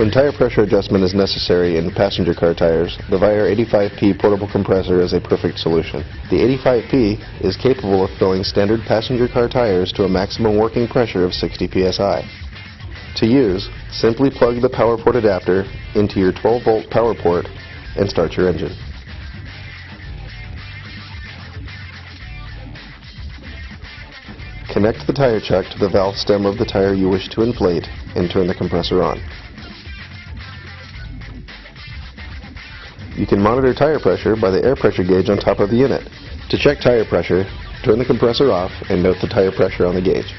When tire pressure adjustment is necessary in passenger car tires, the VIAIR 85P portable compressor is a perfect solution. The 85P is capable of filling standard passenger car tires to a maximum working pressure of 60 psi. To use, simply plug the power port adapter into your 12-volt power port and start your engine. Connect the tire chuck to the valve stem of the tire you wish to inflate and turn the compressor on. You can monitor tire pressure by the air pressure gauge on top of the unit. To check tire pressure, turn the compressor off and note the tire pressure on the gauge.